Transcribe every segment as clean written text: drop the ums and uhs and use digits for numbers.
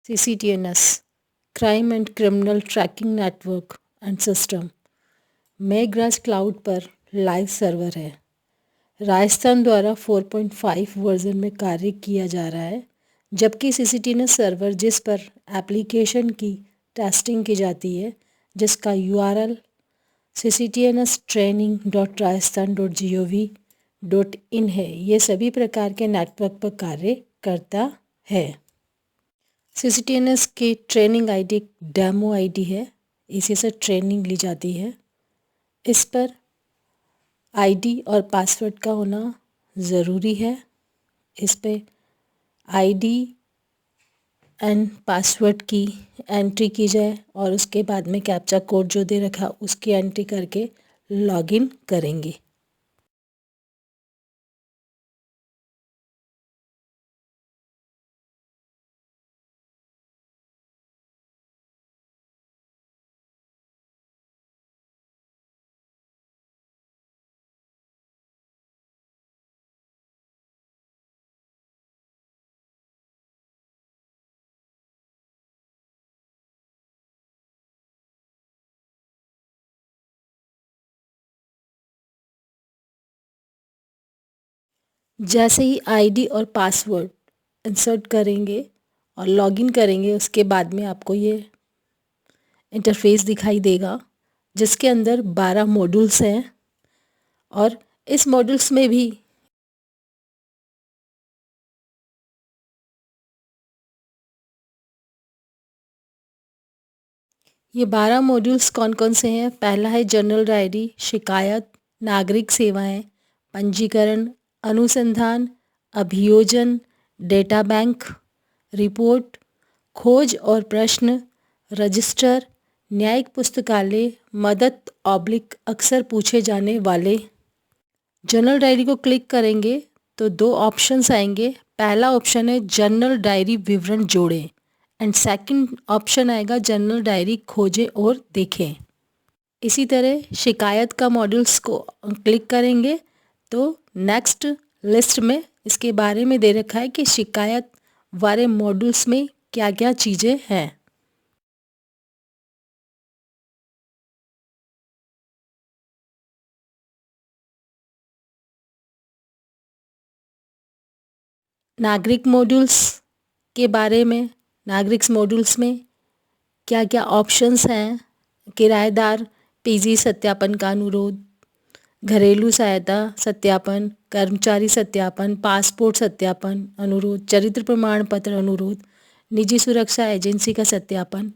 CCTNS, crime and criminal tracking network and system, Meghraj cloud पर live server है। राजस्थान द्वारा 4.5 version में कार्य किया जा रहा है, जबकि CCTNS सर्वर जिस पर एप्लीकेशन की टेस्टिंग की जाती है, जिसका URL cctnstraining.rajasthan.gov.in है, ये सभी प्रकार के नेटवर्क पर कार्य करता है। CCTNS की ट्रेनिंग आईडी डेमो आईडी है, इसी से ट्रेनिंग ली जाती है। इस पर आईडी और पासवर्ड का होना ज़रूरी है। इस पे आईडी एंड पासवर्ड की एंट्री की जाए और उसके बाद में कैप्चा कोड जो दे रखा उसकी एंट्री करके लॉगिन करेंगे। जैसे ही आईडी और पासवर्ड इंसर्ट करेंगे और लॉगिन करेंगे, उसके बाद में आपको ये इंटरफेस दिखाई देगा, जिसके अंदर 12 मॉड्यूल्स हैं और इस मॉड्यूल्स में भी ये 12 मॉड्यूल्स कौन कौन से हैं। पहला है जनरल डायरी, शिकायत, नागरिक सेवाएं, पंजीकरण, अनुसंधान, अभियोजन, डेटा बैंक, रिपोर्ट, खोज और प्रश्न, रजिस्टर, न्यायिक पुस्तकालय, मदद ऑब्लिक अक्सर पूछे जाने वाले। जनरल डायरी को क्लिक करेंगे तो दो ऑप्शंस आएंगे। पहला ऑप्शन है जनरल डायरी विवरण जोड़ें एंड सेकंड ऑप्शन आएगा जनरल डायरी खोजें और देखें। इसी तरह शिकायत का मॉड्यूल्स को क्लिक करेंगे तो नेक्स्ट लिस्ट में इसके बारे में दे रखा है कि शिकायत वाले मॉड्यूल्स में क्या क्या चीज़ें हैं। नागरिक मॉड्यूल्स के बारे में, नागरिक मॉड्यूल्स में क्या क्या ऑप्शंस हैं। किराएदार पीजी सत्यापन का अनुरोध, घरेलू सहायता सत्यापन, कर्मचारी सत्यापन, पासपोर्ट सत्यापन अनुरोध, चरित्र प्रमाण पत्र अनुरोध, निजी सुरक्षा एजेंसी का सत्यापन,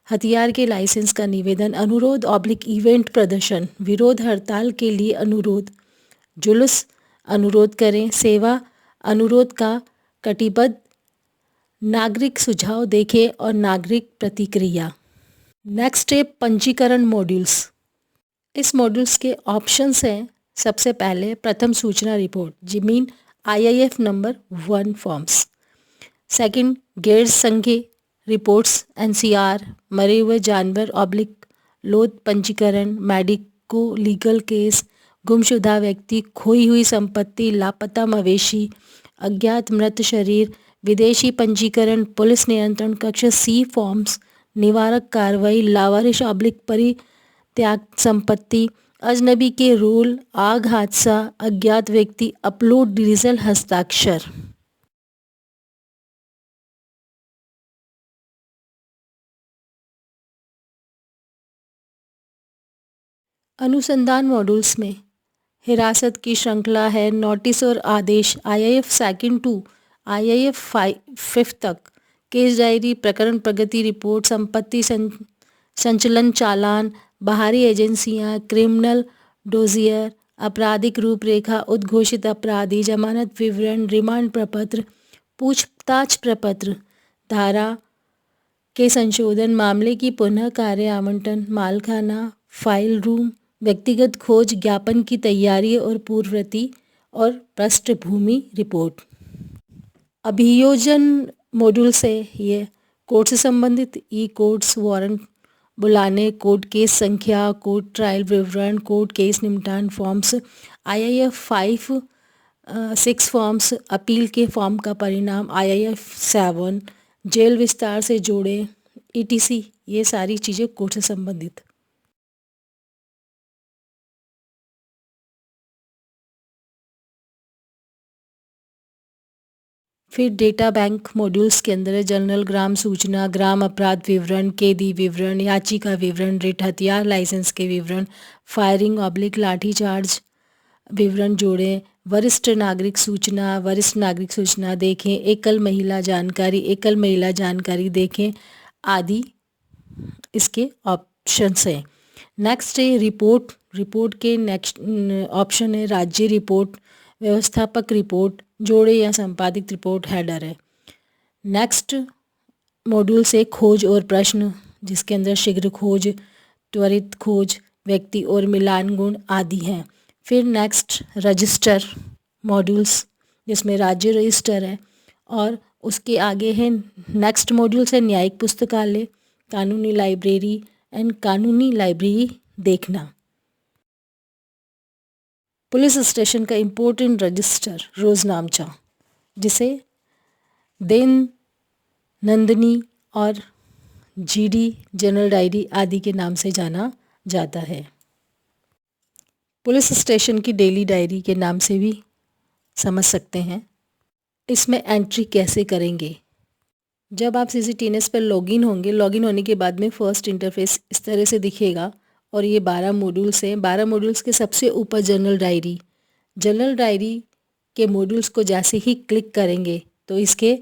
हथियार के लाइसेंस का निवेदन अनुरोध ऑब्लिक इवेंट प्रदर्शन, विरोध हड़ताल के लिए अनुरोध, जुलूस अनुरोध करें, सेवा अनुरोध का कटिबद्ध, नागरिक सुझाव देखें और नागरिक प्रतिक्रिया। नेक्स्ट है पंजीकरण मॉड्यूल्स। इस मॉड्यूल्स के ऑप्शंस हैं। सबसे पहले प्रथम सूचना रिपोर्ट, जमीन IIF नंबर 1 फॉर्म्स। सेकंड गैर संघीय रिपोर्ट्स NCR, मरे हुए जानवर ऑब्लिक लोथ पंजीकरण, मेडिको लीगल केस, गुमशुदा व्यक्ति, खोई हुई संपत्ति, लापता मवेशी, अज्ञात मृत शरीर, विदेशी पंजीकरण, पुलिस नियंत्रण कक्ष C फॉर्म्स, निवारक कार्रवाई, लावारिश ऑब्लिक परित्याग संपत्ति, अजनबी के रोल, आग हादसा, अज्ञात व्यक्ति, अपलोड डिजिटल हस्ताक्षर। अनुसंधान मॉड्यूल्स में हिरासत की श्रृंखला है, नोटिस और आदेश, IIF सेकंड टू IIF 5 तक, केस डायरी, प्रकरण प्रगति रिपोर्ट, संपत्ति संचलन चालान, बाहरी एजेंसियां, क्रिमिनल डोजियर, आपराधिक रूपरेखा, उद्घोषित अपराधी, जमानत विवरण, रिमांड प्रपत्र, पूछताछ प्रपत्र, धारा के संशोधन, मामले की पुनः कार्य आवंटन, मालखाना, फाइल रूम, व्यक्तिगत खोज, ज्ञापन की तैयारी और पूर्ववर्ती और पृष्ठभूमि रिपोर्ट। अभियोजन मॉड्यूल से ये कोर्ट से संबंधित ई कोर्ट्स, वारंट बुलाने, कोर्ट केस संख्या, कोर्ट ट्रायल विवरण, कोर्ट केस निपटान फॉर्म्स, IIF 5 6 फॉर्म्स, अपील के फॉर्म का परिणाम IIF 7, जेल विस्तार से जोड़े, ईटीसी, ये सारी चीज़ें कोर्ट से संबंधित। फिर डेटा बैंक मॉड्यूल्स के अंदर है जनरल ग्राम सूचना, ग्राम अपराध विवरण, कैदी विवरण, याचिका विवरण, रिट हथियार लाइसेंस के विवरण, फायरिंग ऑब्लिक लाठीचार्ज विवरण जोड़ें, वरिष्ठ नागरिक सूचना देखें, एकल महिला जानकारी देखें आदि इसके ऑप्शंस हैं। नेक्स्ट है रिपोर्ट। रिपोर्ट के नेक्स्ट ऑप्शन है राज्य रिपोर्ट, व्यवस्थापक रिपोर्ट, जोड़े या संपादित रिपोर्ट, हेडर है। नेक्स्ट मॉड्यूल से खोज और प्रश्न, जिसके अंदर शीघ्र खोज, त्वरित खोज, व्यक्ति और मिलान गुण आदि हैं। फिर नेक्स्ट रजिस्टर मॉड्यूल्स, जिसमें राज्य रजिस्टर है, और उसके आगे है नेक्स्ट मॉड्यूल से न्यायिक पुस्तकालय, कानूनी लाइब्रेरी एंड कानूनी लाइब्रेरी देखना। पुलिस स्टेशन का इम्पोर्टेंट रजिस्टर रोजनामचा, जिसे देन नंदनी और जीडी जनरल डायरी आदि के नाम से जाना जाता है। पुलिस स्टेशन की डेली डायरी के नाम से भी समझ सकते हैं। इसमें एंट्री कैसे करेंगे? जब आप CCTNS पर लॉगिन होंगे, लॉगिन होने के बाद में फर्स्ट इंटरफेस इस तरह से दिखेगा और ये 12 मॉड्यूल्स हैं। 12 मॉड्यूल्स के सबसे ऊपर जनरल डायरी के मॉड्यूल्स को जैसे ही क्लिक करेंगे तो इसके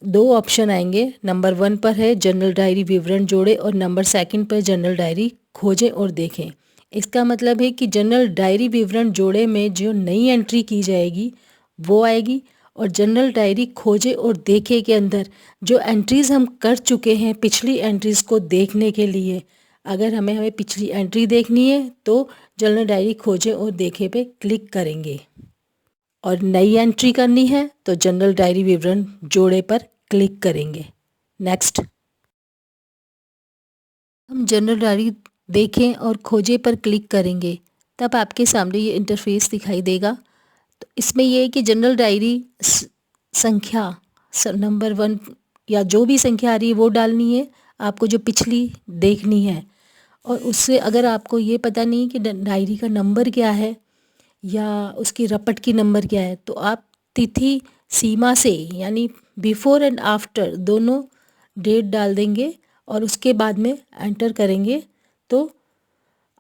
दो ऑप्शन आएंगे। नंबर 1 पर है जनरल डायरी विवरण जोड़े और नंबर 2 पर जनरल डायरी खोजें और देखें। इसका मतलब है कि जनरल डायरी विवरण जोड़े में जो नई एंट्री की जाएगी वो आएगी, और जनरल डायरी खोजे और देखे के अंदर जो एंट्रीज़ हम कर चुके हैं पिछली एंट्रीज़ को देखने के लिए, अगर हमें पिछली एंट्री देखनी है तो जनरल डायरी खोजे और देखे पे क्लिक करेंगे, और नई एंट्री करनी है तो जनरल डायरी विवरण जोड़े पर क्लिक करेंगे। नेक्स्ट, हम जनरल डायरी देखें और खोजे पर क्लिक करेंगे तब आपके सामने ये इंटरफेस दिखाई देगा। तो इसमें ये है कि जनरल डायरी संख्या नंबर 1 या जो भी संख्या आ रही है वो डालनी है आपको, जो पिछली देखनी है। और उससे अगर आपको ये पता नहीं कि डायरी का नंबर क्या है या उसकी रपट की नंबर क्या है, तो आप तिथि सीमा से यानी बिफोर एंड आफ्टर दोनों डेट डाल देंगे और उसके बाद में एंटर करेंगे तो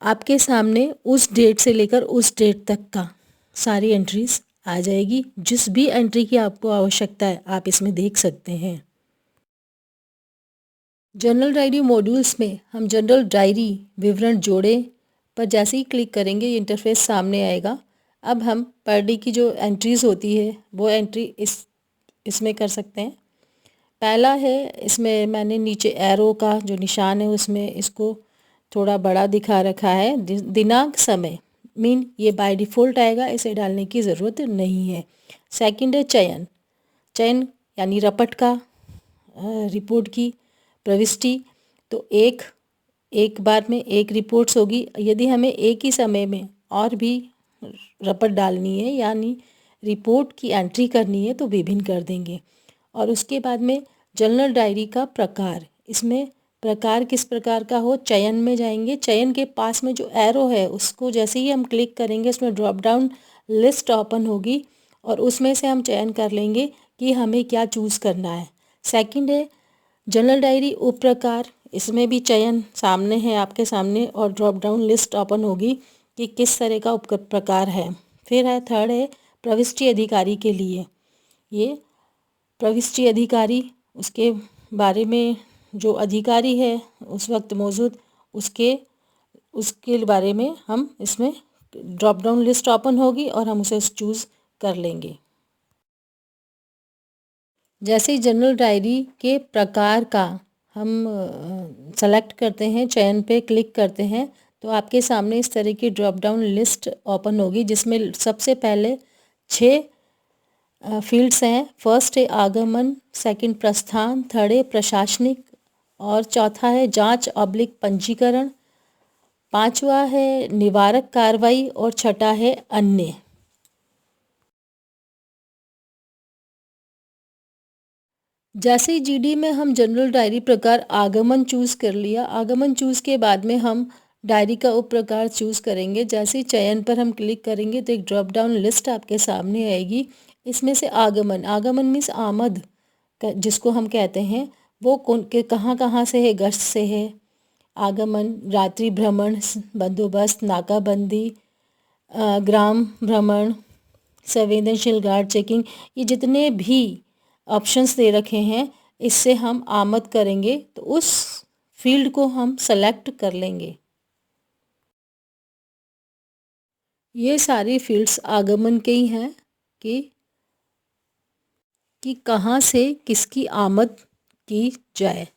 आपके सामने उस डेट से लेकर उस डेट तक का सारी एंट्रीज आ जाएगी। जिस भी एंट्री की आपको आवश्यकता है आप इसमें देख सकते हैं। जनरल डायरी मॉड्यूल्स में हम जनरल डायरी विवरण जोड़े पर जैसे ही क्लिक करेंगे ये इंटरफेस सामने आएगा। अब हम पर डे की जो एंट्रीज़ होती है वो एंट्री इसमें कर सकते हैं। पहला है, इसमें मैंने नीचे एरो का जो निशान है उसमें इसको थोड़ा बड़ा दिखा रखा है। दिनांक समय मीन ये बाय डिफ़ॉल्ट आएगा, इसे डालने की ज़रूरत नहीं है। सेकंड है चयन यानी रपट का रिपोर्ट की प्रविष्टि। तो एक बार में एक रिपोर्ट्स होगी। यदि हमें एक ही समय में और भी रपट डालनी है यानी रिपोर्ट की एंट्री करनी है तो विभिन्न कर देंगे। और उसके बाद में जनरल डायरी का प्रकार, इसमें प्रकार किस प्रकार का हो, चयन में जाएंगे। चयन के पास में जो एरो है उसको जैसे ही हम क्लिक करेंगे उसमें ड्रॉप डाउन लिस्ट ओपन होगी और उसमें से हम चयन कर लेंगे कि हमें क्या चूज़ करना है। सेकंड है जनरल डायरी उप प्रकार, इसमें भी चयन सामने है आपके सामने और ड्रॉप डाउन लिस्ट ओपन होगी कि किस तरह का उप प्रकार है। फिर है थर्ड है प्रविष्टि अधिकारी के लिए, ये प्रविष्टि अधिकारी उसके बारे में जो अधिकारी है उस वक्त मौजूद उसके बारे में हम इसमें ड्रॉप डाउन लिस्ट ओपन होगी और हम उसे चूज़ कर लेंगे। जैसे ही जनरल डायरी के प्रकार का हम सेलेक्ट करते हैं, चयन पे क्लिक करते हैं तो आपके सामने इस तरह की ड्रॉप डाउन लिस्ट ओपन होगी जिसमें सबसे पहले 6 फील्ड्स हैं। फर्स्ट है आगमन, सेकंड प्रस्थान, थर्ड है प्रशासनिक और चौथा है जांच ऑब्लिक पंजीकरण, पांचवा है निवारक कार्रवाई और छठा है अन्य। जैसे ही जीडी में हम जनरल डायरी प्रकार आगमन चूज़ कर लिया, आगमन चूज़ के बाद में हम डायरी का उप प्रकार चूज़ करेंगे। जैसे ही चयन पर हम क्लिक करेंगे तो एक ड्रॉप डाउन लिस्ट आपके सामने आएगी। इसमें से आगमन, आगमन मीन्स आमद जिसको हम कहते हैं, वो कौन के कहाँ कहाँ से है, गश्त से है। आगमन, रात्रि भ्रमण, बंदोबस्त, नाकाबंदी, ग्राम भ्रमण, संवेदनशील गार्ड चेकिंग, ये जितने भी ऑप्शंस दे रखे हैं, इससे हम आमद करेंगे तो उस फील्ड को हम सेलेक्ट कर लेंगे। ये सारी फील्ड्स आगमन के ही हैं कि कहाँ से किसकी आमद की जाए।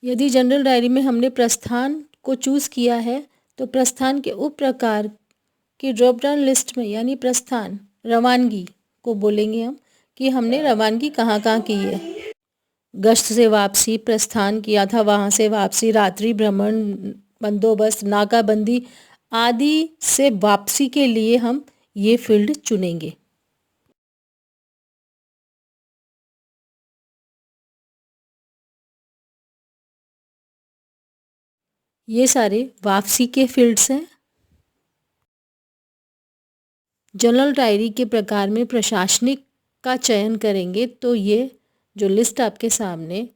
यदि जनरल डायरी में हमने प्रस्थान को चूज़ किया है तो प्रस्थान के उप प्रकार की ड्रॉप डाउन लिस्ट में, यानी प्रस्थान, रवानगी को बोलेंगे हम कि हमने रवानगी कहाँ कहाँ की है। गश्त से वापसी, प्रस्थान किया था वहाँ से वापसी, रात्रि भ्रमण, बंदोबस्त, नाकाबंदी आदि से वापसी के लिए हम ये फील्ड चुनेंगे। ये सारे वापसी के फील्ड्स हैं। जनरल डायरी के प्रकार में प्रशासनिक का चयन करेंगे तो ये जो लिस्ट आपके सामने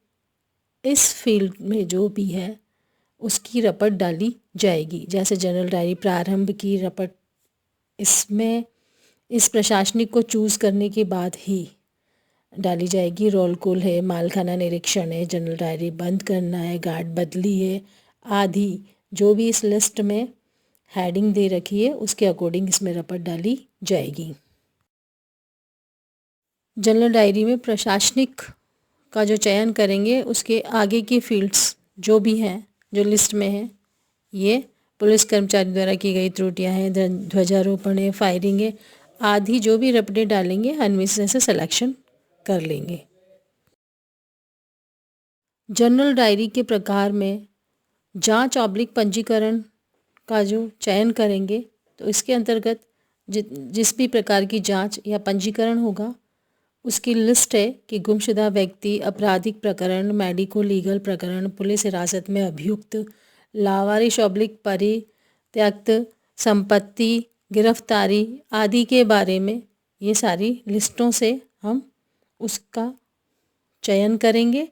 इस फील्ड में जो भी है उसकी रपट डाली जाएगी। जैसे जनरल डायरी प्रारंभ की रपट, इसमें इस प्रशासनिक को चूज़ करने के बाद ही डाली जाएगी। रोल कॉल है, मालखाना निरीक्षण है, जनरल डायरी बंद करना है, गार्ड बदली है आदि जो भी इस लिस्ट में हेडिंग दे रखी है उसके अकॉर्डिंग इसमें रपट डाली जाएगी। जनरल डायरी में प्रशासनिक का जो चयन करेंगे उसके आगे की फील्ड्स जो भी हैं, जो लिस्ट में है, ये पुलिस कर्मचारी द्वारा की गई त्रुटियां हैं, ध्वजारोपण है, फायरिंग है आदि जो भी रपटे डालेंगे इनमें से सिलेक्शन कर लेंगे। जनरल डायरी के प्रकार में जांच ऑब्लिक पंजीकरण का जो चयन करेंगे तो इसके अंतर्गत जिस भी प्रकार की जांच या पंजीकरण होगा उसकी लिस्ट है कि गुमशुदा व्यक्ति, आपराधिक प्रकरण, मेडिको लीगल प्रकरण, पुलिस हिरासत में अभियुक्त, लावारिश ऑब्लिक परित्यक्त संपत्ति, गिरफ्तारी आदि के बारे में ये सारी लिस्टों से हम उसका चयन करेंगे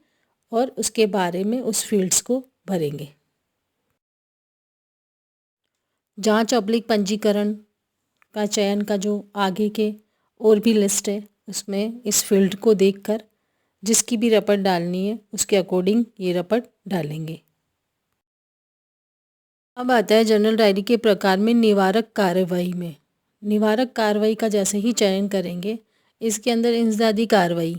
और उसके बारे में उस फील्ड्स को भरेंगे। जांच ऑब्लिक पंजीकरण का चयन का जो आगे के और भी लिस्ट है उसमें इस फील्ड को देखकर जिसकी भी रपट डालनी है उसके अकॉर्डिंग ये रपट डालेंगे। अब आता है जनरल डायरी के प्रकार में निवारक कार्रवाई में। निवारक कार्रवाई का जैसे ही चयन करेंगे इसके अंदर इंसदादी कार्रवाई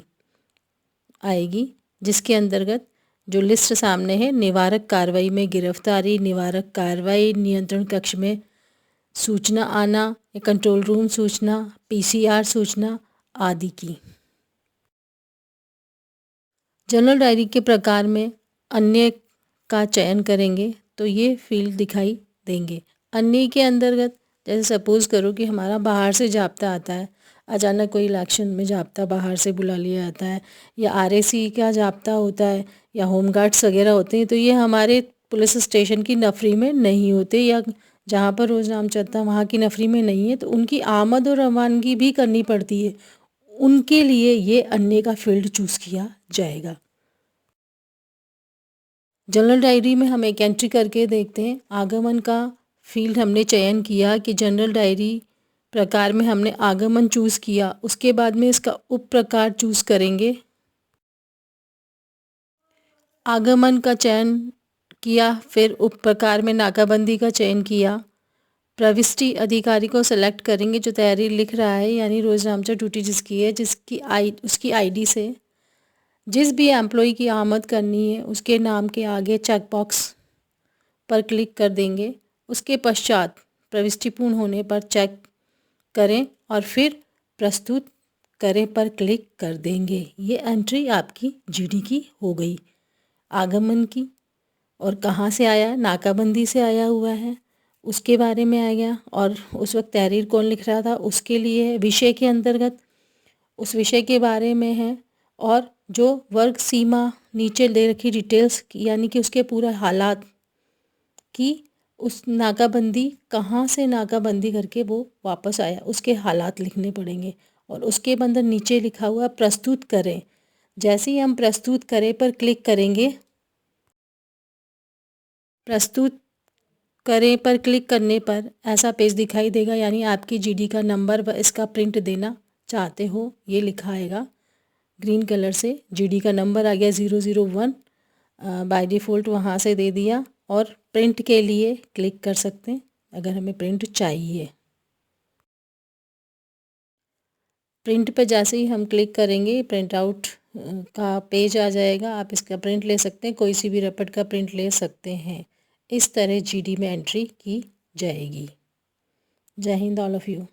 आएगी, जिसके अंतर्गत जो लिस्ट सामने है, निवारक कार्रवाई में गिरफ्तारी, निवारक कार्रवाई, नियंत्रण कक्ष में सूचना आना, कंट्रोल रूम सूचना, पीसीआर सूचना आदि की। जनरल डायरी के प्रकार में अन्य का चयन करेंगे तो ये फील्ड दिखाई देंगे। अन्य के अंतर्गत जैसे सपोज़ करो कि हमारा बाहर से जाब्ता आता है, अचानक कोई इलेक्शन में जाब्ता बाहर से बुला लिया जाता है, या आरएसी का जाब्ता होता है, या होमगार्ड्स वगैरह होते हैं, तो ये हमारे पुलिस स्टेशन की नफरी में नहीं होते, या जहाँ पर रोज़ नाम चलता है वहाँ की नफरी में नहीं है, तो उनकी आमद और रवानगी भी करनी पड़ती है। उनके लिए ये अन्य का फील्ड चूज़ किया जाएगा। जनरल डायरी में हम एक एंट्री करके देखते हैं। आगमन का फील्ड हमने चयन किया कि जनरल डायरी प्रकार में हमने आगमन चूज़ किया, उसके बाद में इसका उप प्रकार चूज़ करेंगे। आगमन का चयन किया, फिर उप प्रकार में नाकाबंदी का चयन किया। प्रविष्टि अधिकारी को सेलेक्ट करेंगे जो तैयारी लिख रहा है, यानी रोज़ नामचा ड्यूटी जिसकी है, उसकी आईडी से जिस भी एम्प्लॉय की आमद करनी है उसके नाम के आगे चेक बॉक्स पर क्लिक कर देंगे। उसके पश्चात प्रविष्टि पूर्ण होने पर चेक करें और फिर प्रस्तुत करें पर क्लिक कर देंगे। ये एंट्री आपकी जीडी की हो गई आगमन की। और कहाँ से आया? नाकाबंदी से आया हुआ है। उसके बारे में आ गया। और उस वक्त तहरीर कौन लिख रहा था उसके लिए विषय के अंतर्गत उस विषय के बारे में है। और जो वर्ग सीमा नीचे दे रखी डिटेल्स यानी कि उसके पूरे हालात कि उस नाकाबंदी कहाँ से नाकाबंदी करके वो वापस आया उसके हालात लिखने पड़ेंगे। और उसके अंदर नीचे लिखा हुआ प्रस्तुत करें। जैसे ही हम प्रस्तुत करें पर क्लिक करेंगे, प्रस्तुत करें पर क्लिक करने पर ऐसा पेज दिखाई देगा, यानी आपकी जीडी का नंबर व इसका प्रिंट देना चाहते हो ये लिखा आएगा ग्रीन कलर से। जीडी का नंबर आ गया 001, बाय डिफ़ॉल्ट वहाँ से दे दिया। और प्रिंट के लिए क्लिक कर सकते हैं अगर हमें प्रिंट चाहिए। प्रिंट पे जैसे ही हम क्लिक करेंगे प्रिंट आउट का पेज आ जाएगा। आप इसका प्रिंट ले सकते हैं, कोई सी भी रपट का प्रिंट ले सकते हैं। इस तरह जीडी में एंट्री की जाएगी। जय हिंद ऑल ऑफ़ यू।